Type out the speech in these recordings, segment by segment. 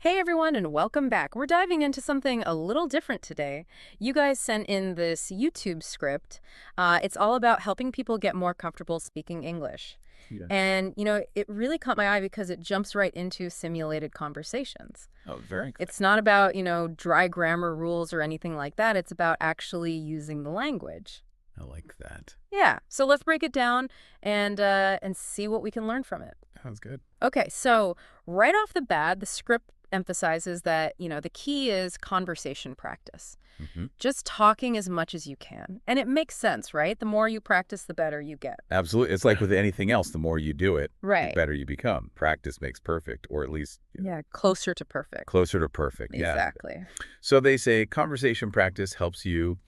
Hey everyone, and welcome back. We're diving into something a little different today. You guys sent in this YouTube script. It's all about helping people get more comfortable speaking English. Yeah. And, it really caught my eye because it jumps right into simulated conversations. Oh, very good. It's not about, dry grammar rules or anything like that. It's about actually using the language. I like that. Yeah, so let's break it down and see what we can learn from it. Sounds good. Okay, so right off the bat, the script emphasizes that, the key is conversation practice. Hmm. Just talking as much as you can. And it makes sense, right? The more you practice, the better you get. Absolutely. It's like with anything else, the more you do it, the Right. better you become. Practice makes perfect, or at least Yeah, closer to perfect. closer to perfect. Yeah. Exactly. So they say conversation practice helps you,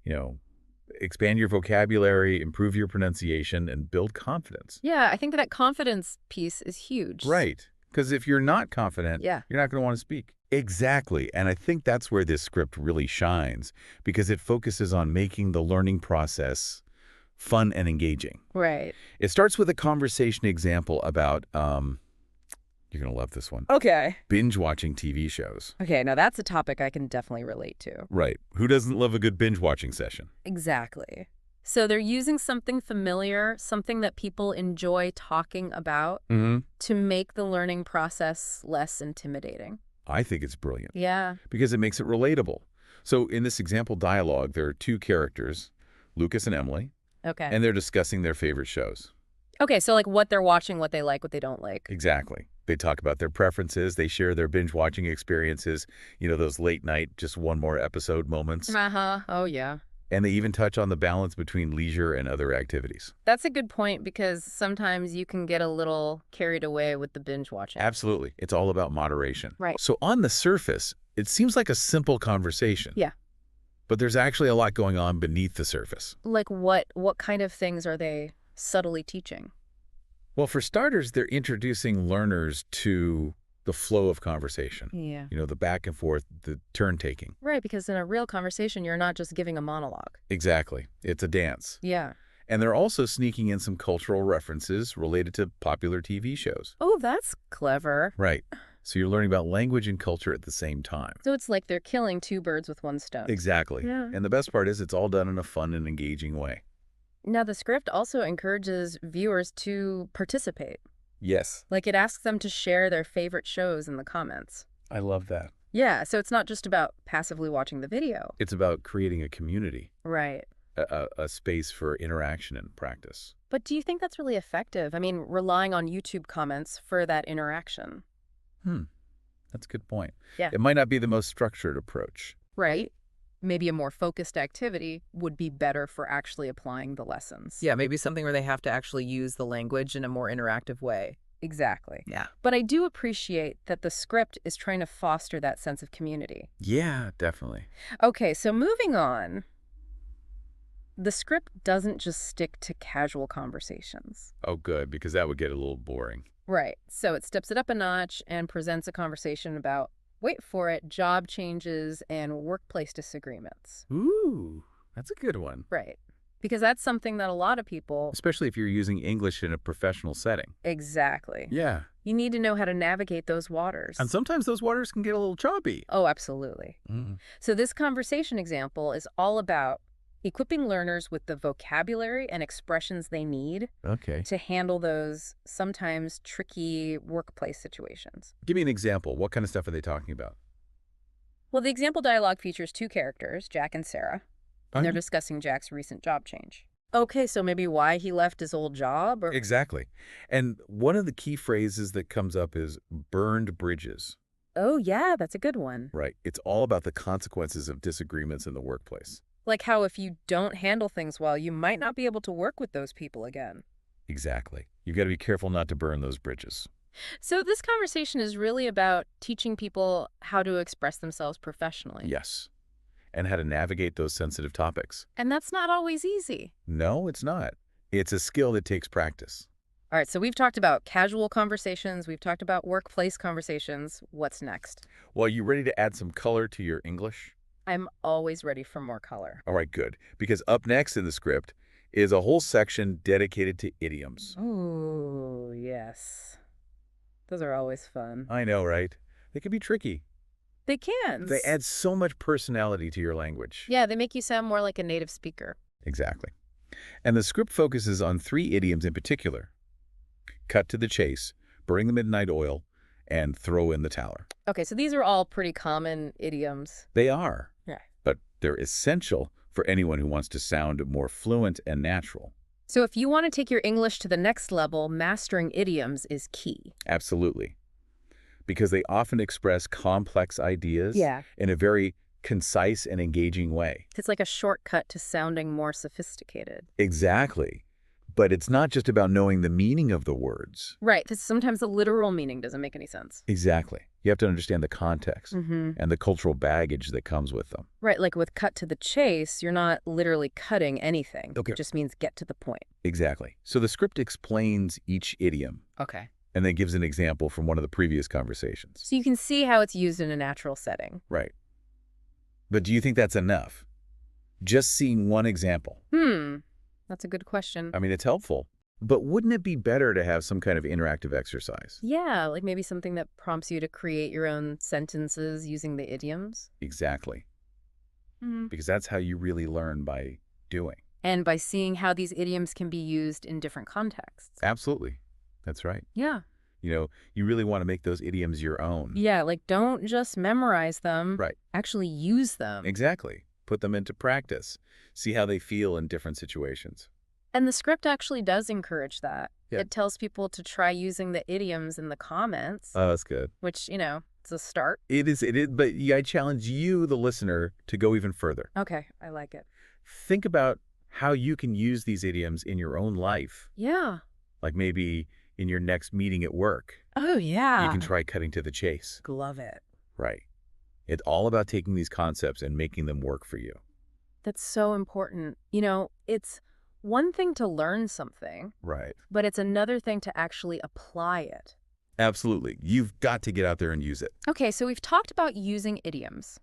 you know, expand your vocabulary, improve your pronunciation, and build confidence. Yeah, I think that confidence piece is huge. Right. Because if you're not confident, Yeah. you're not going to want to speak. Exactly. And I think that's where this script really shines because it focuses on making the learning process fun and engaging. Right. It starts with a conversation example about, you're going to love this one, Okay. binge watching TV shows. Okay, now that's a topic I can definitely relate to. Right. Who doesn't love a good binge watching session? Exactly. So they're using something familiar, something that people enjoy talking about Mm-hmm. to make the learning process less intimidating. I think it's brilliant Yeah. because it makes it relatable. So in this example dialogue, there are two characters, Lucas and Emily, Okay. and they're discussing their favorite shows. Okay, so like what they're watching, what they like, what they don't like. Exactly. They talk about their preferences. They share their binge watching experiences, those late night, just one more episode moments. Uh-huh. Oh, yeah. And they even touch on the balance between leisure and other activities. That's a good point because sometimes you can get a little carried away with the binge watching. Absolutely. It's all about moderation. Right. So on the surface, it seems like a simple conversation. Yeah. But there's actually a lot going on beneath the surface. Like what kind of things are they subtly teaching? Well, for starters, they're introducing learners to the flow of conversation. Yeah. The back and forth, the turn taking. Right, because in a real conversation, you're not just giving a monologue. Exactly. It's a dance. Yeah. And they're also sneaking in some cultural references related to popular TV shows. Oh, that's clever. Right. So you're learning about language and culture at the same time. So it's like they're killing two birds with one stone. Exactly. Yeah. And the best part is it's all done in a fun and engaging way. Now, the script also encourages viewers to participate. Yes. Like it asks them to share their favorite shows in the comments. I love that. Yeah, so it's not just about passively watching the video. It's about creating a community, Right. a space for interaction and practice. But do you think that's really effective? I mean, relying on YouTube comments for that interaction. That's a good point. Yeah. It might not be the most structured approach. Right. Maybe a more focused activity would be better for actually applying the lessons. Yeah, maybe something where they have to actually use the language in a more interactive way. Exactly. Yeah. But I do appreciate that the script is trying to foster that sense of community. Yeah, definitely. Okay, so moving on. The script doesn't just stick to casual conversations. Oh, good, because that would get a little boring. Right. So it steps it up a notch and presents a conversation about, wait for it, job changes and workplace disagreements. Ooh, that's a good one. Right. Because that's something that a lot of people... Especially if you're using English in a professional setting. Exactly. Yeah. You need to know how to navigate those waters. And sometimes those waters can get a little choppy. Oh, absolutely. Mm. So this conversation example is all about equipping learners with the vocabulary and expressions they need Okay. to handle those sometimes tricky workplace situations. Give me an example. What kind of stuff are they talking about? Well, the example dialogue features two characters, Jack and Sarah, and they're Okay. discussing Jack's recent job change. Okay, so maybe why he left his old job? Or Exactly. And one of the key phrases that comes up is burned bridges. Oh, yeah, that's a good one. Right. It's all about the consequences of disagreements in the workplace. Like how if you don't handle things well, you might not be able to work with those people again. Exactly. You've got to be careful not to burn those bridges. So this conversation is really about teaching people how to express themselves professionally. Yes. And how to navigate those sensitive topics. And that's not always easy. No, it's not. It's a skill that takes practice. All right, so we've talked about casual conversations. We've talked about workplace conversations. What's next? Well, you ready to add some color to your English? I'm always ready for more color. All right, good. Because up next in the script is a whole section dedicated to idioms. Oh, yes. Those are always fun. I know, right? They can be tricky. They can. They add so much personality to your language. Yeah, they make you sound more like a native speaker. Exactly. And the script focuses on 3 idioms in particular. Cut to the chase, burning the midnight oil, and throw in the towel. Okay, so these are all pretty common idioms. They are. Yeah. But they're essential for anyone who wants to sound more fluent and natural. So if you want to take your English to the next level, mastering idioms is key. Absolutely. Because they often express complex ideas Yeah. in a very concise and engaging way. It's like a shortcut to sounding more sophisticated. Exactly. But it's not just about knowing the meaning of the words. Right, because sometimes the literal meaning doesn't make any sense. Exactly. You have to understand the context Mm-hmm. and the cultural baggage that comes with them. Right, like with cut to the chase, you're not literally cutting anything. Okay. It just means get to the point. Exactly. So the script explains each idiom Okay. and then gives an example from one of the previous conversations. So you can see how it's used in a natural setting. Right. But do you think that's enough? Just seeing one example. That's a good question. I mean, it's helpful. But wouldn't it be better to have some kind of interactive exercise? Yeah, like maybe something that prompts you to create your own sentences using the idioms. Exactly. Mm-hmm. Because that's how you really learn, by doing. And by seeing how these idioms can be used in different contexts. Absolutely. That's right. Yeah. You know, you really want to make those idioms your own. Yeah, like don't just memorize them. Right. Actually use them. Exactly. Put them into practice. See how they feel in different situations. And the script actually does encourage that. Yeah. It tells people to try using the idioms in the comments, Oh, that's good. which, it's a start. It is, but I challenge you, the listener, to go even further. Okay, I like it. Think about how you can use these idioms in your own life. Yeah. Like maybe in your next meeting at work. Oh, yeah. You can try cutting to the chase. Love it. Right. It's all about taking these concepts and making them work for you. That's so important. It's one thing to learn something, Right. but it's another thing to actually apply it. Absolutely. You've got to get out there and use it. Okay, so we've talked about using idioms.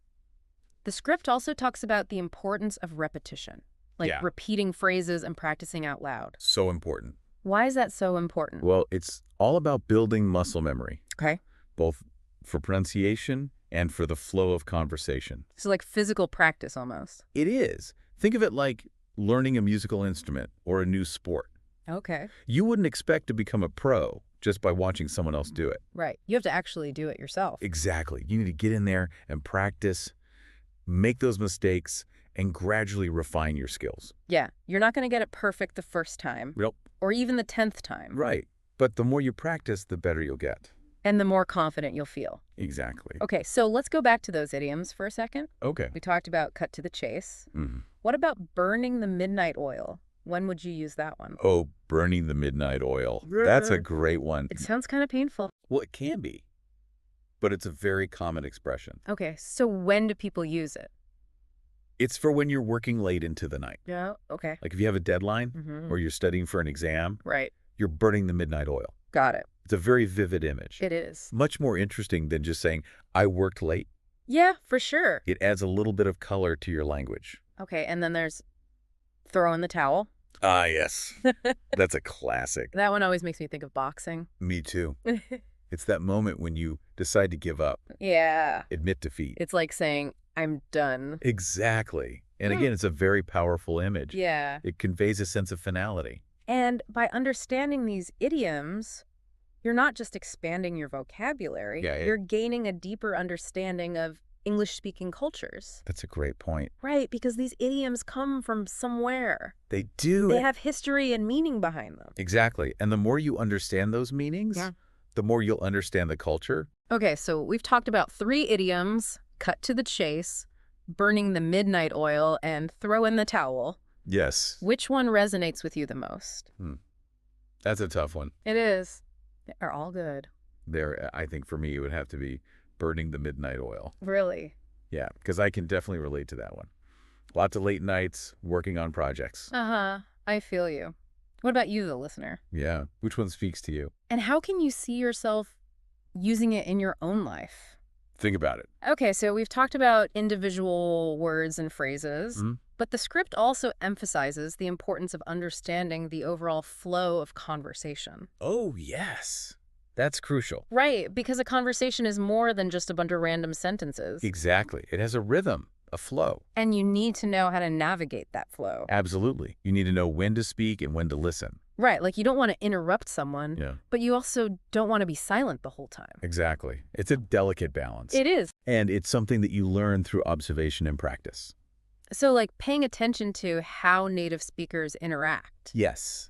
The script also talks about the importance of repetition, like Yeah. repeating phrases and practicing out loud. So important. Why is that so important? Well, it's all about building muscle memory, Okay. both for pronunciation and for the flow of conversation. So like physical practice almost. It is. Think of it like learning a musical instrument or a new sport. Okay. You wouldn't expect to become a pro just by watching someone else do it. Right. You have to actually do it yourself. Exactly. You need to get in there and practice, make those mistakes, and gradually refine your skills. Yeah. You're not going to get it perfect the first time. Yep. Or even the 10th time. Right. But the more you practice, the better you'll get. And the more confident you'll feel. Exactly. Okay, so let's go back to those idioms for a second. Okay. We talked about cut to the chase. Mhm. What about burning the midnight oil? When would you use that one? Oh, burning the midnight oil. That's a great one. It sounds kind of painful. Well, it can be, but it's a very common expression. Okay, so when do people use it? It's for when you're working late into the night. Yeah, okay. Like if you have a deadline Mm-hmm. or you're studying for an exam, Right. you're burning the midnight oil. Got it. It's a very vivid image. It is. Much more interesting than just saying, I worked late. Yeah, for sure. It adds a little bit of color to your language. Okay, and then there's throw in the towel. Ah, yes. That's a classic. That one always makes me think of boxing. Me too. It's that moment when you decide to give up, Yeah. admit defeat. It's like saying, I'm done. Exactly. And again, it's a very powerful image. Yeah. It conveys a sense of finality. And by understanding these idioms, you're not just expanding your vocabulary, Yeah, you're gaining a deeper understanding of English-speaking cultures. That's a great point. Right, because these idioms come from somewhere. They do. They have history and meaning behind them. Exactly. And the more you understand those meanings, Yeah. the more you'll understand the culture. Okay, so we've talked about 3 idioms, cut to the chase, burning the midnight oil, and throw in the towel. Yes. Which one resonates with you the most? That's a tough one. It is. They're all good. There, I think for me, it would have to be burning the midnight oil. Really? Yeah, because I can definitely relate to that one. Lots of late nights working on projects. Uh-huh. I feel you. What about you, the listener? Yeah. Which one speaks to you? And how can you see yourself using it in your own life? Think about it. Okay, so we've talked about individual words and phrases, but the script also emphasizes the importance of understanding the overall flow of conversation. Oh, yes. That's crucial. Right, because a conversation is more than just a bunch of random sentences. Exactly. It has a rhythm, a flow. And you need to know how to navigate that flow. Absolutely. You need to know when to speak and when to listen. Right, like you don't want to interrupt someone, Yeah, but you also don't want to be silent the whole time. exactly. It's a delicate balance. It is. And it's something that you learn through observation and practice. So, like, paying attention to how native speakers interact. Yes.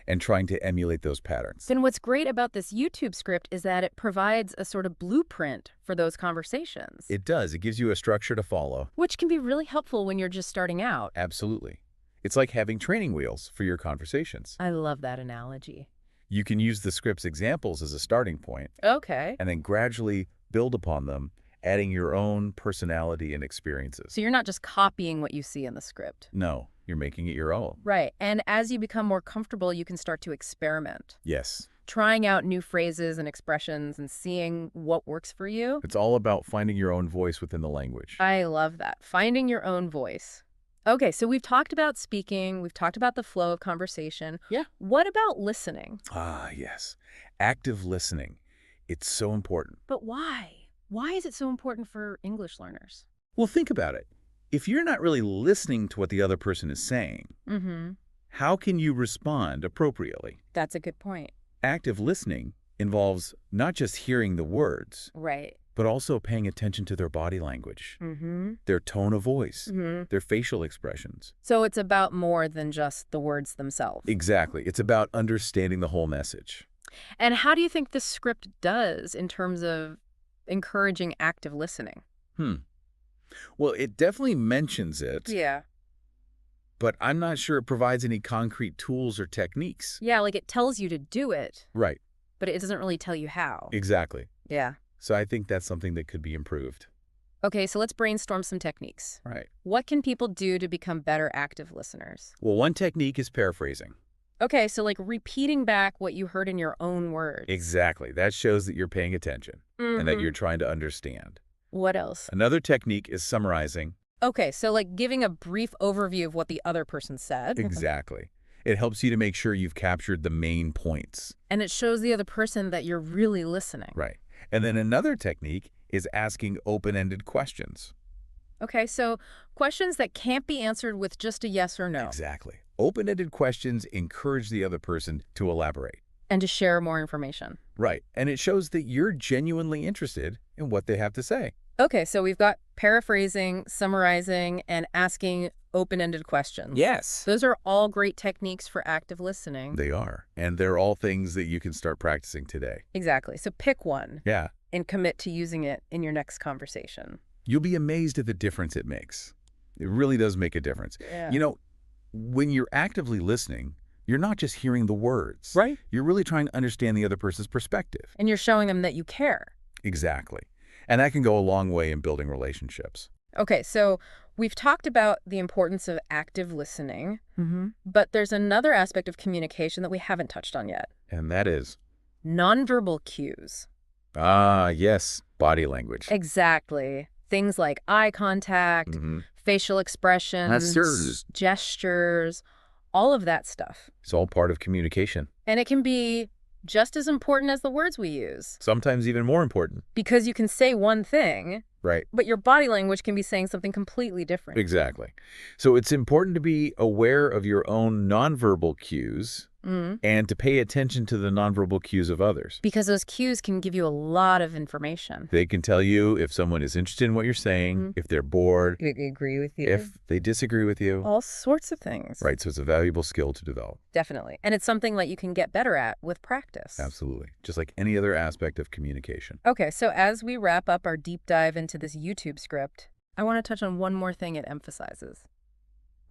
And trying to emulate those patterns. Then what's great about this YouTube script is that it provides a sort of blueprint for those conversations. It does. It gives you a structure to follow. Which can be really helpful when you're just starting out. Absolutely. It's like having training wheels for your conversations. I love that analogy. You can use the script's examples as a starting point Okay. and then gradually build upon them, adding your own personality and experiences. So you're not just copying what you see in the script. No, you're making it your own. Right. And as you become more comfortable, you can start to experiment. Yes. Trying out new phrases and expressions and seeing what works for you. It's all about finding your own voice within the language. I love that. Finding your own voice. Okay, so we've talked about speaking. We've talked about the flow of conversation. Yeah. What about listening? Ah, yes. Active listening. It's so important. But why? Why is it so important for English learners? Well, think about it. If you're not really listening to what the other person is saying, Mm-hmm. how can you respond appropriately? That's a good point. Active listening involves not just hearing the words, Right. but also paying attention to their body language, Mm-hmm. their tone of voice, Mm-hmm. their facial expressions. So it's about more than just the words themselves. Exactly. It's about understanding the whole message. And how do you think this script does in terms of encouraging active listening? Well, it definitely mentions it, Yeah. but I'm not sure it provides any concrete tools or techniques. Yeah, like it tells you to do it, Right. but it doesn't really tell you how. Exactly. Yeah. So I think that's something that could be improved. Okay, so let's brainstorm some techniques. Right. What can people do to become better active listeners? Well, one technique is paraphrasing. Okay, so like repeating back what you heard in your own words. Exactly. That shows that you're paying attention and that Mhm. you're trying to understand. What else? Another technique is summarizing. Okay, so like giving a brief overview of what the other person said. Exactly. It helps you to make sure you've captured the main points. And it shows the other person that you're really listening. Right. And then another technique is asking open-ended questions. Okay, so questions that can't be answered with just a yes or no. Exactly. Open-ended questions encourage the other person to elaborate. And to share more information. Right. And it shows that you're genuinely interested in what they have to say. Okay, so we've got paraphrasing, summarizing, and asking open-ended questions. Yes. Those are all great techniques for active listening. They are. And they're all things that you can start practicing today. Exactly. So pick one Yeah. and commit to using it in your next conversation. You'll be amazed at the difference it makes. It really does make a difference. Yeah. You know, when you're actively listening, you're not just hearing the words. Right. You're really trying to understand the other person's perspective. And you're showing them that you care. Exactly. And that can go a long way in building relationships. Okay, so we've talked about the importance of active listening, Mm-hmm. but there's another aspect of communication that we haven't touched on yet. And that is, Nonverbal cues. yes, body language. Exactly. Things like eye contact, Mhm. facial expressions, gestures, all of that stuff. It's all part of communication. And it can be just as important as the words we use, Sometimes even more important. because you can say one thing, Right. but your body language can be saying something completely different. Exactly. So it's important to be aware of your own nonverbal cues Mm. and to pay attention to the nonverbal cues of others. Because those cues can give you a lot of information. They can tell you if someone is interested in what you're saying, Mhm. if they're bored, I agree with you. if they disagree with you. All sorts of things. Right. So it's a valuable skill to develop. Definitely. And it's something that you can get better at with practice. Absolutely. Just like any other aspect of communication. Okay, so as we wrap up our deep dive into this YouTube script, I want to touch on one more thing it emphasizes.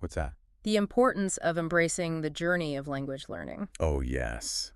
What's that? The importance of embracing the journey of language learning. Oh, yes.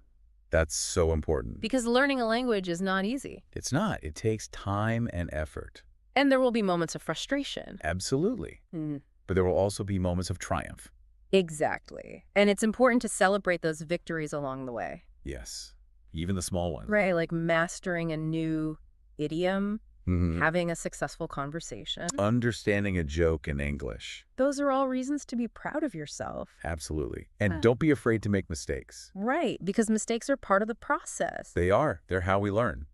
That's so important. Because learning a language is not easy. It's not. It takes time and effort. And there will be moments of frustration. Absolutely. Mm, But there will also be moments of triumph. exactly. And it's important to celebrate those victories along the way. Yes. Even the small ones. Right, like mastering a new idiom Hmm. having a successful conversation. Understanding a joke in English. Those are all reasons to be proud of yourself. Absolutely. And Ah. don't be afraid to make mistakes. Right, because mistakes are part of the process. They are. They're how we learn.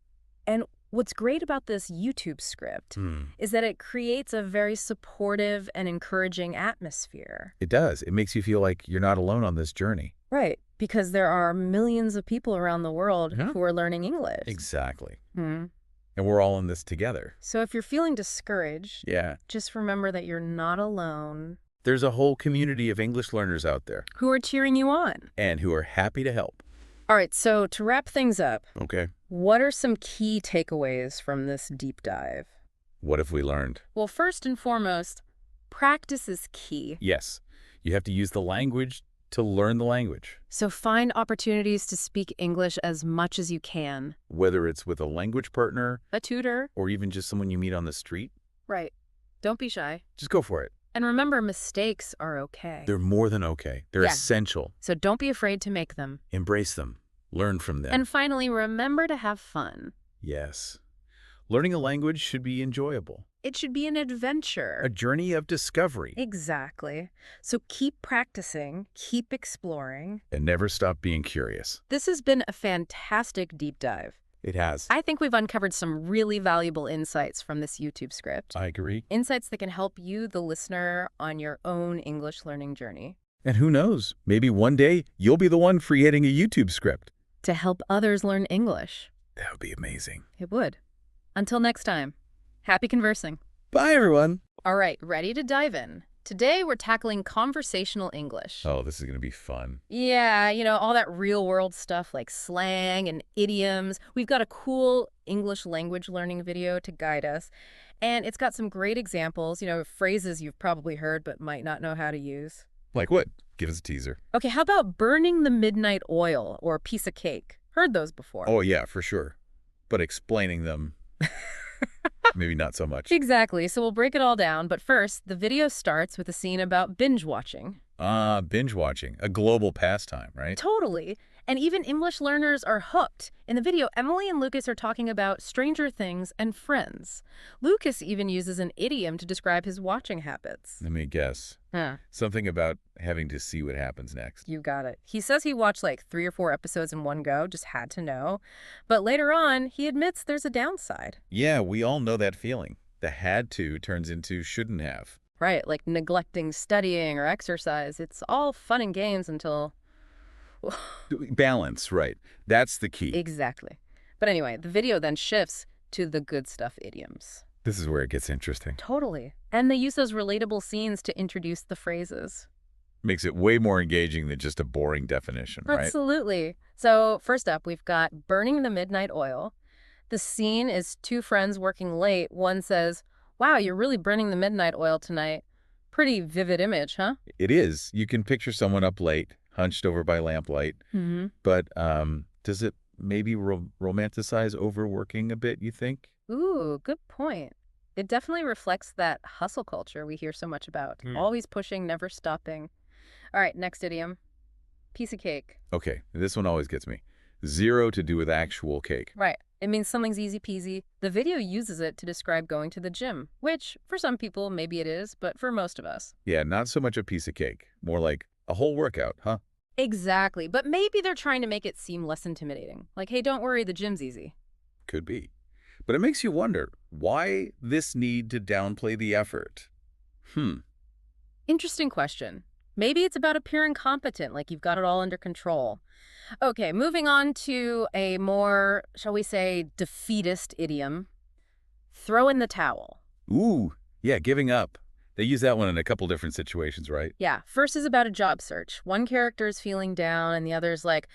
And what's great about this YouTube script Hmm. is that it creates a very supportive and encouraging atmosphere. It does. It makes you feel like you're not alone on this journey. Right, because there are millions of people around the world Yeah. who are learning English. Exactly. Hmm. And we're all in this together. So if you're feeling discouraged, Yeah. just remember that you're not alone. There's a whole community of English learners out there Who are cheering you on? and who are happy to help. All right, so to wrap things up, Okay. what are some key takeaways from this deep dive? What have we learned? Well, first and foremost, practice is key. Yes. You have to use the language to learn the language, So find opportunities to speak English as much as you can. whether it's with a language partner A tutor. or even just someone you meet on the street. Right. Don't be shy. Just go for it. And remember, mistakes are okay. They're more than okay. They're Yeah. essential. So don't be afraid to make them. Embrace them. Learn from them. And finally, remember to have fun. Yes. Learning a language should be enjoyable. It should be an adventure. A journey of discovery. Exactly. So keep practicing, keep exploring. And never stop being curious. This has been a fantastic deep dive. It has. I think we've uncovered some really valuable insights from this YouTube script. I agree. Insights that can help you, the listener, on your own English learning journey. And who knows, maybe one day you'll be the one creating a YouTube script. To help others learn English. That would be amazing. It would. Until next time, happy conversing. Bye, everyone. All right, ready to dive in. Today, we're tackling conversational English. Oh, this is going to be fun. Yeah, all that real-world stuff like slang and idioms. We've got a cool English language learning video to guide us. And it's got some great examples, phrases you've probably heard but might not know how to use. Like what? Give us a teaser. Okay, how about burning the midnight oil or piece of cake? Heard those before. Oh, yeah, for sure. But explaining them, maybe not so much. Exactly, so we'll break it all down. But first, the video starts with a scene about binge watching. Binge watching, a global pastime, right? Totally. And even English learners are hooked. In the video, Emily and Lucas are talking about Stranger Things and Friends. Lucas even uses an idiom to describe his watching habits. Let me guess. Huh. Something about having to see what happens next. You got it. He says he watched like 3 or 4 episodes in one go, just had to know. But later on, he admits there's a downside. Yeah, we all know that feeling. The had to turns into shouldn't have. Right, like neglecting studying or exercise. It's all fun and games until... Balance, right. That's the key. Exactly. But anyway, the video then shifts to the good stuff idioms. This is where it gets interesting. Totally. And they use those relatable scenes to introduce the phrases. Makes it way more engaging than just a boring definition, right? Absolutely. So first up, we've got burning the midnight oil. The scene is 2 friends working late. One says, "Wow, you're really burning the midnight oil tonight." Pretty vivid image, huh? It is. You can picture someone up late, hunched over by lamplight. Mm-hmm. But does it maybe romanticize overworking a bit, you think? Ooh, good point. It definitely reflects that hustle culture we hear so much about. Always pushing, never stopping. All right, next idiom. Piece of cake. Okay, this one always gets me. 0 to do with actual cake. Right. It means something's easy peasy. The video uses it to describe going to the gym, which for some people maybe it is, but for most of us. Yeah, not so much a piece of cake. More like a whole workout, huh? Exactly. But maybe they're trying to make it seem less intimidating. Like, hey, don't worry, the gym's easy. Could be. But it makes you wonder, why this need to downplay the effort? Interesting question. Maybe it's about appearing competent, like you've got it all under control. Okay, moving on to a more, shall we say, defeatist idiom. Throw in the towel. Ooh, yeah, giving up. They use that one in a couple different situations, right? Yeah, first is about a job search. One character is feeling down and the other's like,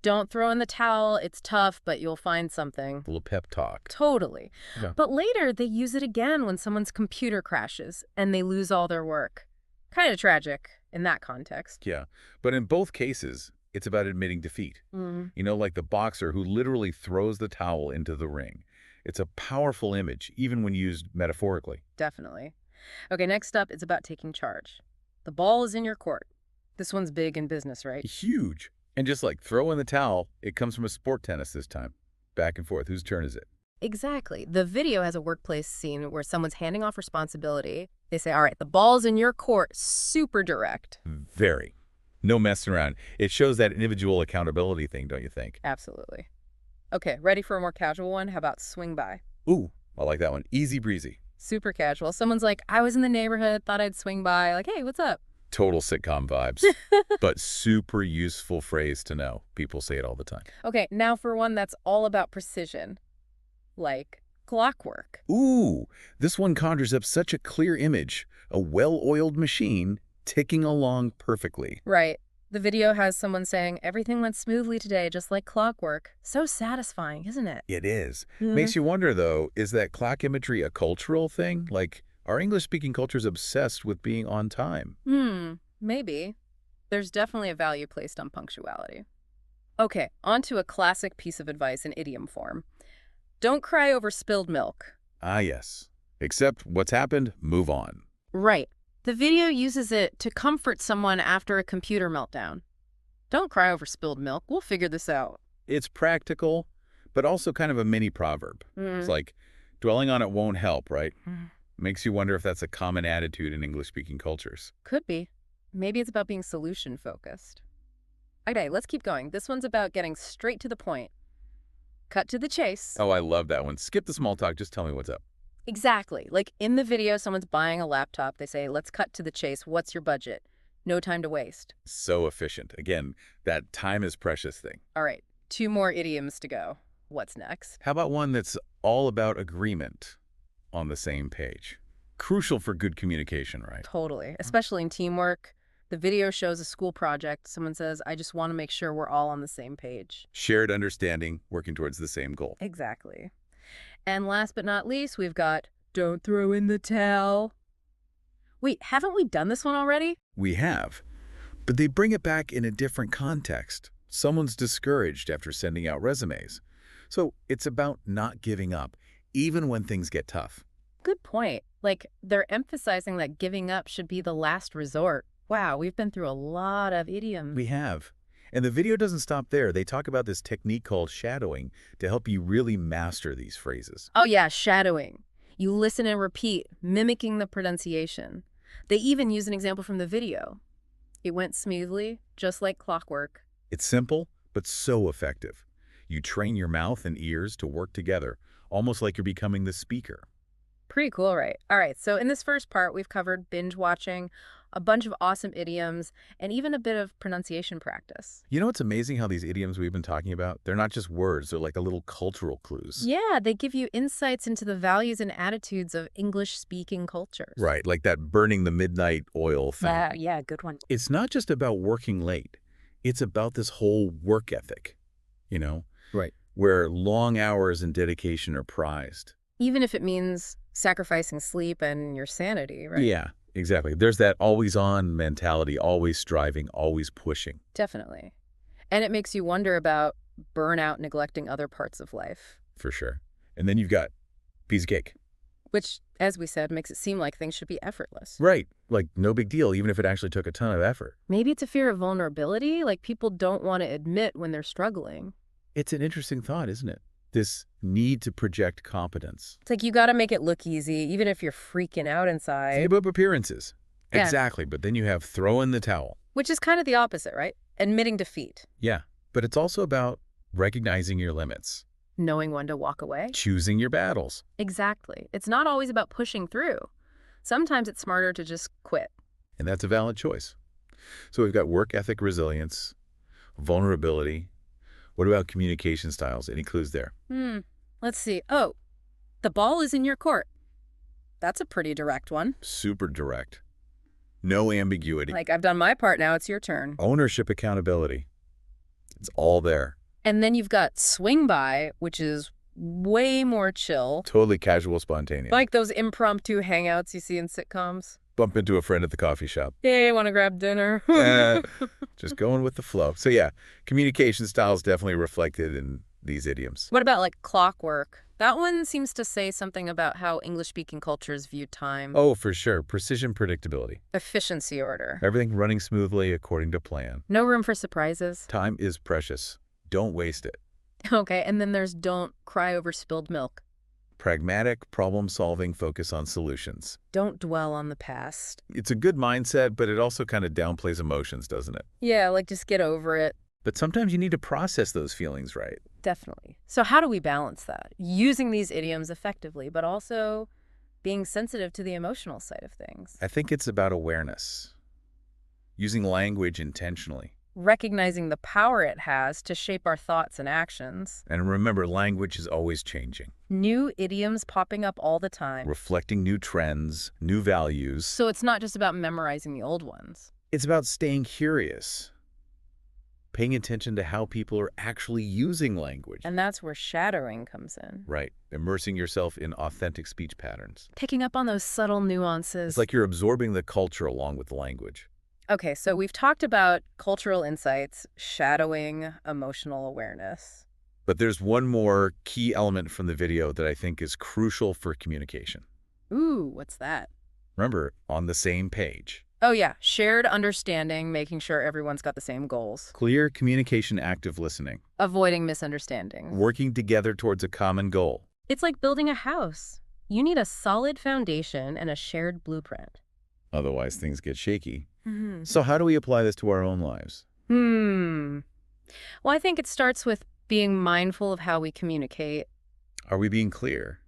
don't throw in the towel, it's tough, but you'll find something. A little pep talk. Totally. Yeah. But later, they use it again when someone's computer crashes and they lose all their work. Kind of tragic in that context. Yeah, but in both cases, it's about admitting defeat. Like the boxer who literally throws the towel into the ring. It's a powerful image, even when used metaphorically. Definitely. Okay, next up, it's about taking charge. The ball is in your court. This one's big in business, right? Huge. And just like throw in the towel, it comes from a sport tennis this time. Back and forth. Whose turn is it? Exactly. The video has a workplace scene where someone's handing off responsibility. They say, all right, the ball's in your court. Super direct. Very. No messing around. It shows that individual accountability thing, don't you think? Absolutely. Okay, ready for a more casual one? How about swing by? Ooh, I like that one. Easy breezy. Super casual. Someone's like, I was in the neighborhood, thought I'd swing by. Like, hey, what's up? Total sitcom vibes. But super useful phrase to know. People say it all the time. Okay, now for one that's all about precision, like clockwork. Ooh, this one conjures up such a clear image. A well-oiled machine ticking along perfectly. Right. The video has someone saying, everything went smoothly today, just like clockwork. So satisfying, isn't it? It is. Makes you wonder, though, is that clock imagery a cultural thing? Like, are English-speaking cultures obsessed with being on time? Maybe. There's definitely a value placed on punctuality. Okay, on to a classic piece of advice in idiom form. Don't cry over spilled milk. Ah, yes. Accept what's happened, move on. Right. The video uses it to comfort someone after a computer meltdown. Don't cry over spilled milk. We'll figure this out. It's practical, but also kind of a mini proverb. It's like, dwelling on it won't help, right? Makes you wonder if that's a common attitude in English-speaking cultures. Could be. Maybe it's about being solution-focused. Okay, let's keep going. This one's about getting straight to the point. Cut to the chase. Oh, I love that one. Skip the small talk, just tell me what's up. Exactly. Like in the video, someone's buying a laptop. They say, let's cut to the chase. What's your budget? No time to waste. So efficient. Again, that time is precious thing. All right, 2 more idioms to go. What's next? How about one that's all about agreement on the same page? Crucial for good communication, right? Totally, especially in teamwork. The video shows a school project. Someone says, I just want to make sure we're all on the same page. Shared understanding, working towards the same goal. Exactly. And last but not least, we've got, don't throw in the towel. Wait, haven't we done this one already? We have, but they bring it back in a different context. Someone's discouraged after sending out resumes. So it's about not giving up, even when things get tough. Good point. Like, they're emphasizing that giving up should be the last resort. Wow, we've been through a lot of idioms. We have. And the video doesn't stop there. They talk about this technique called shadowing to help you really master these phrases. Oh yeah, shadowing. You listen and repeat, mimicking the pronunciation. They even use an example from the video. It went smoothly, just like clockwork. It's simple, but so effective. You train your mouth and ears to work together, almost like you're becoming the speaker. Pretty cool, right? All right, so in this first part, we've covered binge watching, a bunch of awesome idioms, and even a bit of pronunciation practice. You know, it's amazing how these idioms we've been talking about, they're not just words, they're like a little cultural clues. Yeah, they give you insights into the values and attitudes of English-speaking cultures. Right, like that burning the midnight oil thing. Yeah, good one. It's not just about working late. It's about this whole work ethic, you know? Right. Where long hours and dedication are prized. Even if it means sacrificing sleep and your sanity, right? Yeah, exactly. There's that always-on mentality, always striving, always pushing. Definitely. And it makes you wonder about burnout neglecting other parts of life. For sure. And then you've got piece of cake. Which, as we said, makes it seem like things should be effortless. Right. Like, no big deal, even if it actually took a ton of effort. Maybe it's a fear of vulnerability, like people don't want to admit when they're struggling. It's an interesting thought, isn't it? This need to project competence. It's like you got to make it look easy, even if you're freaking out inside. Save up appearances. Yeah. Exactly, but then you have throw in the towel. Which is kind of the opposite, right? Admitting defeat. Yeah, but it's also about recognizing your limits. Knowing when to walk away. Choosing your battles. Exactly. It's not always about pushing through. Sometimes it's smarter to just quit. And that's a valid choice. So we've got work ethic resilience, vulnerability. What about communication styles? Any clues there? Let's see. Oh, the ball is in your court. That's a pretty direct one. Super direct. No ambiguity. Like, I've done my part, now it's your turn. Ownership, accountability. It's all there. And then you've got swing by, which is way more chill. Totally casual, spontaneous. Like those impromptu hangouts you see in sitcoms. Bump into a friend at the coffee shop. Hey, want to grab dinner? Just going with the flow. So yeah, communication styles definitely reflected in these idioms. What about like clockwork? That one seems to say something about how English-speaking cultures view time. Oh, for sure. Precision, predictability. Efficiency order. Everything running smoothly according to plan. No room for surprises. Time is precious. Don't waste it. Okay, and then there's don't cry over spilled milk. Pragmatic, problem-solving, focus on solutions. Don't dwell on the past. It's a good mindset, but it also kind of downplays emotions, doesn't it? Yeah, like just get over it. But sometimes you need to process those feelings right. Definitely. So how do we balance that? Using these idioms effectively, but also being sensitive to the emotional side of things. I think it's about awareness, using language intentionally. Recognizing the power it has to shape our thoughts and actions. And remember, language is always changing, New idioms popping up all the time. reflecting new trends, new values. So it's not just about memorizing the old ones. It's about staying curious, paying attention to how people are actually using language. And that's where shadowing comes in. Right, immersing yourself in authentic speech patterns. Picking up on those subtle nuances. It's like you're absorbing the culture along with the language. Okay, so we've talked about cultural insights, shadowing, emotional awareness. But there's one more key element from the video that I think is crucial for communication. Ooh, what's that? Remember, on the same page. Oh yeah, shared understanding, making sure everyone's got the same goals. Clear communication, active listening. Avoiding misunderstandings. Working together towards a common goal. It's like building a house. You need a solid foundation and a shared blueprint. Otherwise, things get shaky. Mm-hmm. So how do we apply this to our own lives? Well, I think it starts with being mindful of how we communicate. Are we being clear?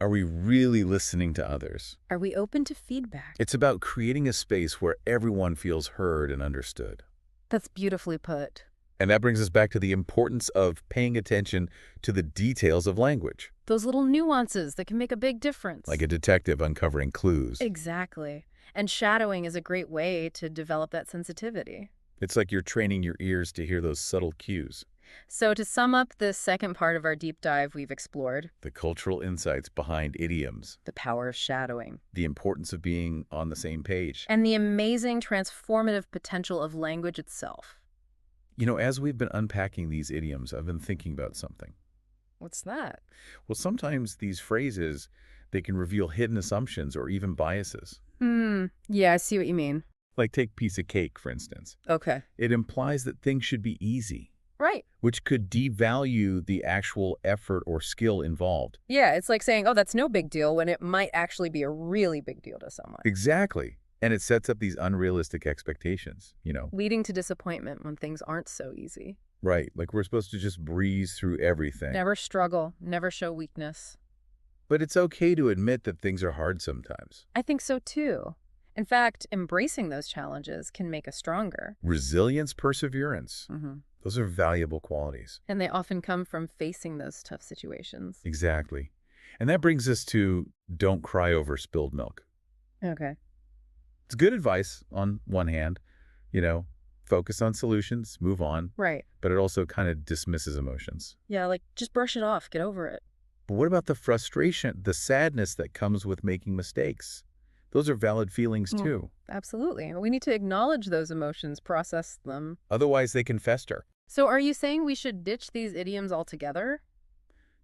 Are we really listening to others? Are we open to feedback? It's about creating a space where everyone feels heard and understood. That's beautifully put. And that brings us back to the importance of paying attention to the details of language, Those little nuances that can make a big difference. like a detective uncovering clues. Exactly. And shadowing is a great way to develop that sensitivity. It's like you're training your ears to hear those subtle cues. So to sum up the second part of our deep dive, we've explored The cultural insights behind idioms, the power of shadowing the importance of being on the same page. and the amazing transformative potential of language itself. You know, as we've been unpacking these idioms, I've been thinking about something. What's that? Well, sometimes these phrases, they can reveal hidden assumptions or even biases. Yeah, I see what you mean. Like take piece of cake, for instance. Okay. It implies that things should be easy, Right. which could devalue the actual effort or skill involved. Yeah, it's like saying, oh, that's no big deal when it might actually be a really big deal to someone. Exactly. And it sets up these unrealistic expectations, you know. Leading to disappointment when things aren't so easy. Right, like we're supposed to just breeze through everything. Never struggle, never show weakness. But it's okay to admit that things are hard sometimes. I think so too. In fact, embracing those challenges can make us stronger. Resilience, perseverance, Mm-hmm. those are valuable qualities. And they often come from facing those tough situations. Exactly. And that brings us to don't cry over spilled milk. Okay. It's good advice on one hand, you know, focus on solutions, move on, Right. but it also kind of dismisses emotions. Yeah, like just brush it off, get over it. But what about the frustration, the sadness that comes with making mistakes? Those are valid feelings Mm. too. Absolutely. We need to acknowledge those emotions, process them. Otherwise, they can fester. So are you saying we should ditch these idioms altogether?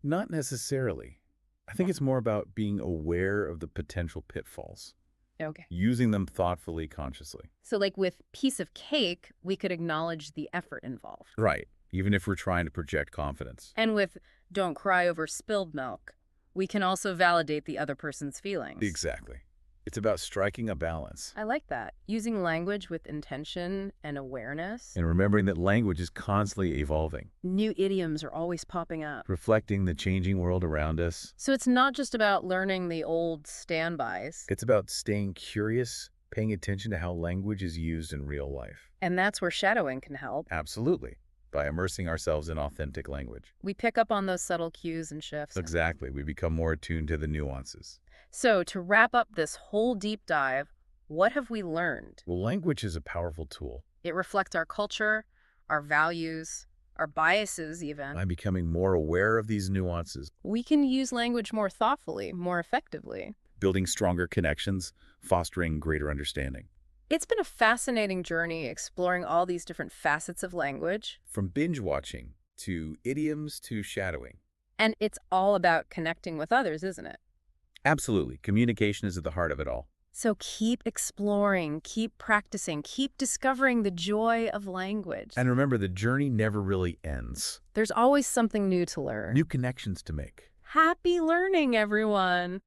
Not necessarily. I think it's more about being aware of the potential pitfalls, Okay. using them thoughtfully, consciously. So like with piece of cake, we could acknowledge the effort involved. Right, even if we're trying to project confidence. And with don't cry over spilled milk, we can also validate the other person's feelings. Exactly. It's about striking a balance I like that. Using language with intention and awareness. and remembering that language is constantly evolving, New idioms are always popping up. reflecting the changing world around us. So it's not just about learning the old standbys. It's about staying curious, paying attention to how language is used in real life. And that's where shadowing can help. Absolutely, by immersing ourselves in authentic language. We pick up on those subtle cues and shifts. Exactly, we become more attuned to the nuances. So to wrap up this whole deep dive, what have we learned? Well, language is a powerful tool. It reflects our culture, our values, our biases even. I'm becoming more aware of these nuances, We can use language more thoughtfully, more effectively. building stronger connections, fostering greater understanding. It's been a fascinating journey exploring all these different facets of language. From binge watching to idioms to shadowing. And it's all about connecting with others, isn't it? Absolutely, communication is at the heart of it all. So keep exploring, keep practicing, keep discovering the joy of language. And remember, the journey never really ends. There's always something new to learn. New connections to make. Happy learning, everyone!